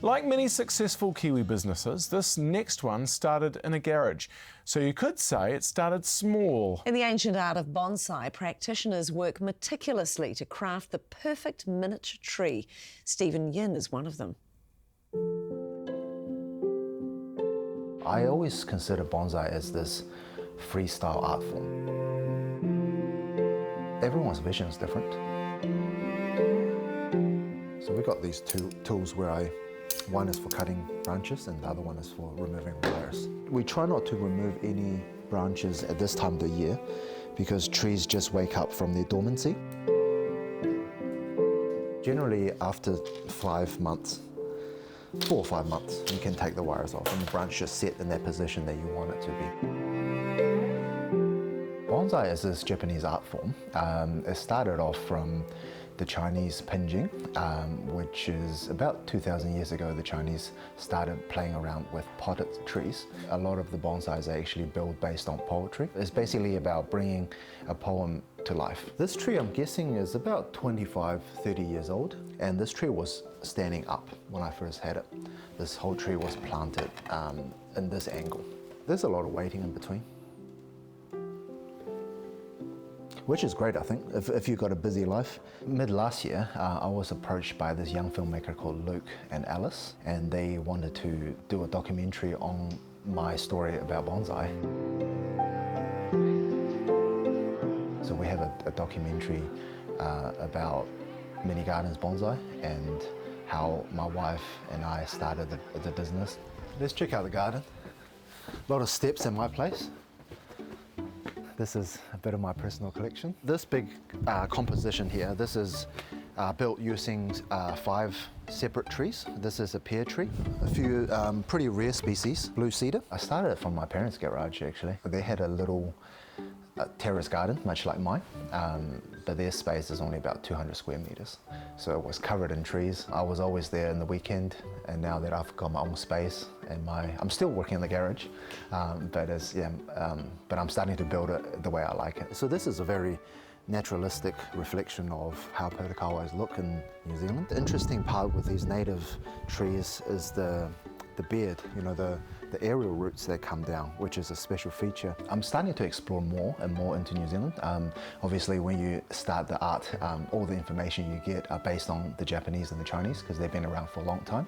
Like many successful Kiwi businesses, this next one started in a garage. So you could say it started small. In the ancient art of bonsai, practitioners work meticulously to craft the perfect miniature tree. Stephen Yin is one of them. I always consider bonsai as this freestyle art form. Everyone's vision is different. So we've got these two tools where one is for cutting branches and the other one is for removing wires. We try not to remove any branches at this time of the year because trees just wake up from their dormancy. Generally after 5 months, 4 or 5 months, you can take the wires off and the branch is set in that position that you want it to be. Bonsai is this Japanese art form. It started off from the Chinese pinjing, which is about 2,000 years ago. The Chinese started playing around with potted trees. A lot of the bonsais are actually built based on poetry. It's basically about bringing a poem to life. This tree, I'm guessing, is about 25, 30 years old, and this tree was standing up when I first had it. This whole tree was planted in this angle. There's a lot of waiting in between, which is great, I think, if you've got a busy life. Mid last year, I was approached by this young filmmaker called Luke and Alice, and they wanted to do a documentary on my story about bonsai. So we have a documentary about MiniGardens Bonsai and how my wife and I started the business. Let's check out the garden. A lot of steps in my place. This is a bit of my personal collection. This big composition here, this is built using 5 separate trees. This is a pear tree, a few pretty rare species, blue cedar. I started it from my parents' garage actually. They had a little terrace garden, much like mine, but their space is only about 200 square meters. So it was covered in trees. I was always there in the weekend, and now that I've got my own space and I'm still working in the garage, but I'm starting to build it the way I like it. So this is a very naturalistic reflection of how pōtekāwais look in New Zealand. The interesting part with these native trees is the beard, you know, the aerial roots that come down, which is a special feature. I'm starting to explore more and more into New Zealand. Obviously, when you start the art, all the information you get are based on the Japanese and the Chinese because they've been around for a long time.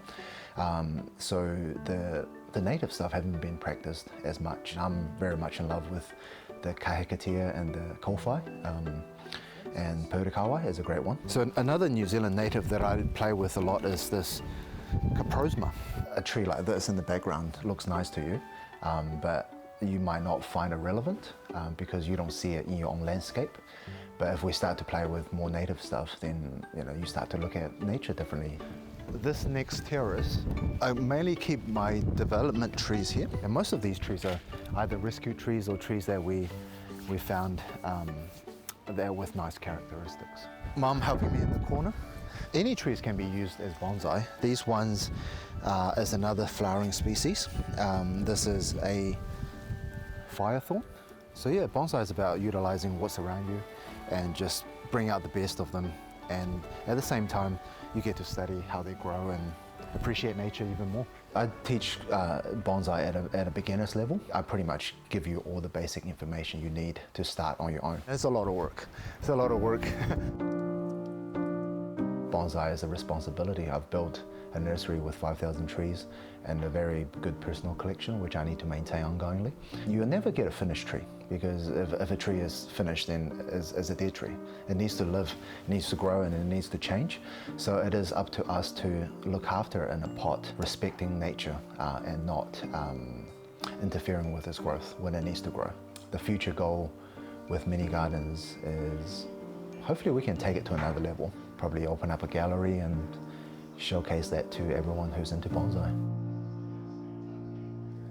So the native stuff haven't been practiced as much. I'm very much in love with the kahikatea and the kowhai. And pōtekāwai is a great one. So another New Zealand native that I play with a lot is this Caprosma. A tree like this in the background looks nice to you, but you might not find it relevant because you don't see it in your own landscape. But if we start to play with more native stuff, then you start to look at nature differently. This next terrace, I mainly keep my development trees here, and most of these trees are either rescue trees or trees that we found there with nice characteristics. Mum helping me in the corner. Any trees can be used as bonsai. These ones is another flowering species. This is a firethorn. So yeah, bonsai is about utilizing what's around you and just bring out the best of them. And at the same time, you get to study how they grow and appreciate nature even more. I teach bonsai at a beginner's level. I pretty much give you all the basic information you need to start on your own. It's a lot of work. It's a lot of work. Bonsai is a responsibility. I've built a nursery with 5,000 trees and a very good personal collection, which I need to maintain ongoingly. You'll never get a finished tree because if a tree is finished, then it's a dead tree. It needs to live, it needs to grow, and it needs to change. So it is up to us to look after it in a pot, respecting nature and not interfering with its growth when it needs to grow. The future goal with MiniGardens is hopefully we can take it to another level. Probably open up a gallery and showcase that to everyone who's into bonsai.